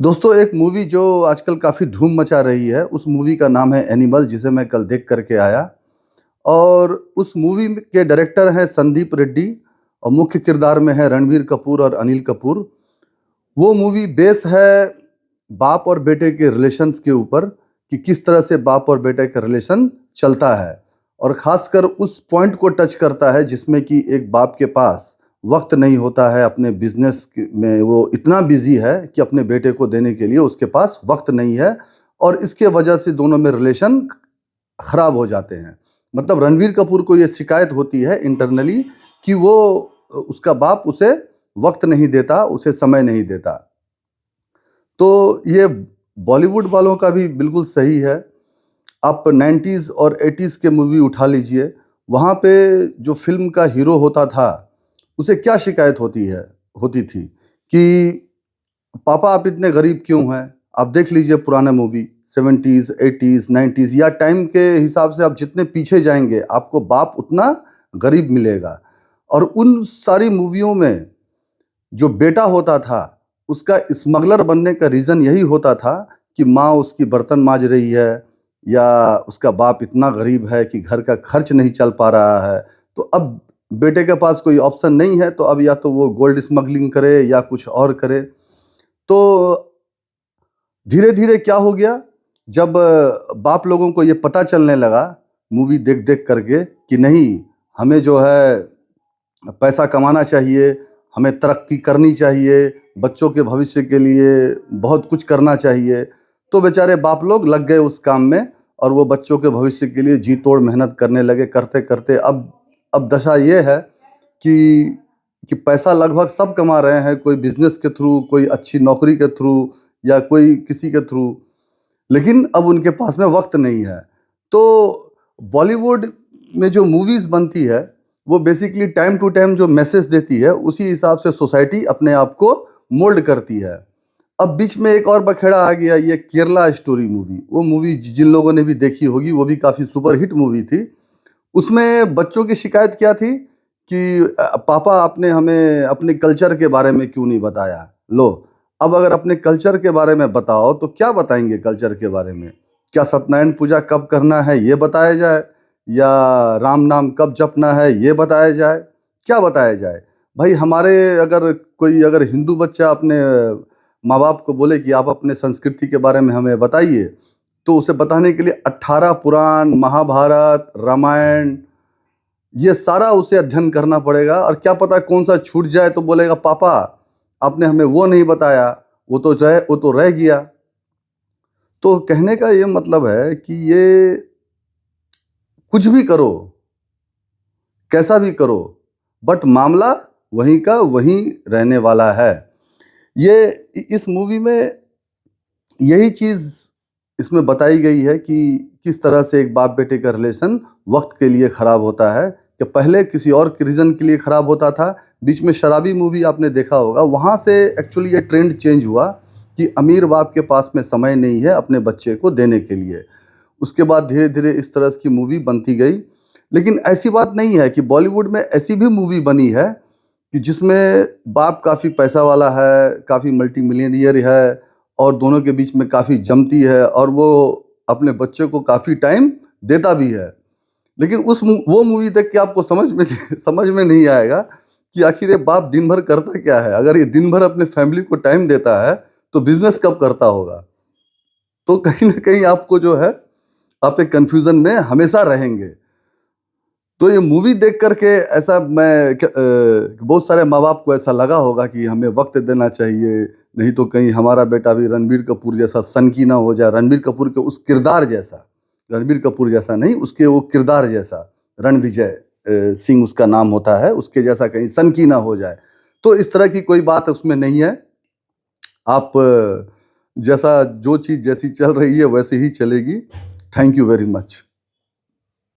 दोस्तों, एक मूवी जो आजकल काफ़ी धूम मचा रही है, उस मूवी का नाम है एनिमल, जिसे मैं कल देख कर के आया। और उस मूवी के डायरेक्टर हैं संदीप रेड्डी और मुख्य किरदार में है रणबीर कपूर और अनिल कपूर। वो मूवी बेस है बाप और बेटे के रिलेशंस के ऊपर कि किस तरह से बाप और बेटे का रिलेशन चलता है, और ख़ासकर उस पॉइंट को टच करता है जिसमें कि एक बाप के पास वक्त नहीं होता है, अपने बिजनेस में वो इतना बिजी है कि अपने बेटे को देने के लिए उसके पास वक्त नहीं है, और इसके वजह से दोनों में रिलेशन ख़राब हो जाते हैं। मतलब रणबीर कपूर को ये शिकायत होती है इंटरनली कि वो उसका बाप उसे वक्त नहीं देता, उसे समय नहीं देता। तो ये बॉलीवुड वालों का भी बिल्कुल सही है। आप 90s और 80s के मूवी उठा लीजिए, वहाँ पे जो फ़िल्म का हीरो होता था, उसे क्या शिकायत होती थी कि पापा आप इतने गरीब क्यों हैं? आप देख लीजिए पुराना मूवी 70s, 80s, 90s या टाइम के हिसाब से आप जितने पीछे जाएँगे, आपको बाप उतना गरीब मिलेगा। और उन सारी मूवियों में जो बेटा होता था, उसका स्मगलर बनने का रीज़न यही होता था कि माँ उसकी बर्तन मांज रही है, या उसका बाप इतना गरीब है कि घर का खर्च नहीं चल पा रहा है। तो अब बेटे के पास कोई ऑप्शन नहीं है, तो अब या तो वो गोल्ड स्मगलिंग करे या कुछ और करे। तो धीरे धीरे क्या हो गया, जब बाप लोगों को ये पता चलने लगा मूवी देख देख करके कि नहीं, हमें जो है पैसा कमाना चाहिए, हमें तरक्की करनी चाहिए, बच्चों के भविष्य के लिए बहुत कुछ करना चाहिए, तो बेचारे बाप लोग लग गए उस काम में, और वो बच्चों के भविष्य के लिए जी तोड़ मेहनत करने लगे। करते करते अब दशा ये है कि पैसा लगभग सब कमा रहे हैं, कोई बिजनेस के थ्रू, कोई अच्छी नौकरी के थ्रू, या कोई किसी के थ्रू, लेकिन अब उनके पास में वक्त नहीं है। तो बॉलीवुड में जो मूवीज़ बनती है, वो बेसिकली टाइम टू टाइम जो मैसेज देती है, उसी हिसाब से सोसाइटी अपने आप को मोल्ड करती है। अब बीच में एक और बखेड़ा आ गया, ये केरला स्टोरी मूवी। वो मूवी जिन लोगों ने भी देखी होगी, वो भी काफ़ी सुपर हिट मूवी थी। उसमें बच्चों की शिकायत क्या थी कि पापा आपने हमें अपने कल्चर के बारे में क्यों नहीं बताया? लो, अब अगर अपने कल्चर के बारे में बताओ तो क्या बताएंगे कल्चर के बारे में? क्या सत्यनारायण पूजा कब करना है ये बताया जाए, या राम नाम कब जपना है ये बताया जाए? क्या बताया जाए? भाई, हमारे अगर हिंदू बच्चा अपने माँ बाप को बोले कि आप अपने संस्कृति के बारे में हमें बताइए, तो उसे बताने के लिए 18 पुराण, महाभारत, रामायण, ये सारा उसे अध्ययन करना पड़ेगा। और क्या पता कौन सा छूट जाए तो बोलेगा पापा आपने हमें वो नहीं बताया, वो तो रह गया। तो कहने का ये मतलब है कि ये कुछ भी करो, कैसा भी करो, बट मामला वहीं का वहीं रहने वाला है। ये इस मूवी में यही चीज़ इसमें बताई गई है कि किस तरह से एक बाप बेटे का रिलेशन वक्त के लिए ख़राब होता है, कि पहले किसी और रीज़न के लिए ख़राब होता था। बीच में शराबी मूवी आपने देखा होगा, वहाँ से एक्चुअली ये ट्रेंड चेंज हुआ कि अमीर बाप के पास में समय नहीं है अपने बच्चे को देने के लिए। उसके बाद धीरे धीरे इस तरह की मूवी बनती गई। लेकिन ऐसी बात नहीं है कि बॉलीवुड में ऐसी भी मूवी बनी है कि जिसमें बाप काफ़ी पैसा वाला है, काफ़ी मल्टी मिलियनियर है, और दोनों के बीच में काफ़ी जमती है, और वो अपने बच्चे को काफ़ी टाइम देता भी है। लेकिन वो मूवी देख के आपको समझ में नहीं आएगा कि आखिर ये बाप दिन भर करता क्या है। अगर ये दिन भर अपने फैमिली को टाइम देता है, तो बिजनेस कब करता होगा? तो कहीं ना कहीं आपको जो है, आप एक कंफ्यूजन में हमेशा रहेंगे। तो ये मूवी देख करके ऐसा बहुत सारे माँ बाप को ऐसा लगा होगा कि हमें वक्त देना चाहिए, नहीं तो कहीं हमारा बेटा भी रणबीर कपूर जैसा सनकी ना हो जाए, रणबीर कपूर के उस किरदार जैसा, रणबीर कपूर जैसा नहीं, उसके वो किरदार जैसा, रणविजय सिंह उसका नाम होता है, उसके जैसा कहीं सनकी ना हो जाए। तो इस तरह की कोई बात उसमें नहीं है। आप जैसा जो चीज़ जैसी चल रही है वैसे ही चलेगी। Thank you very much.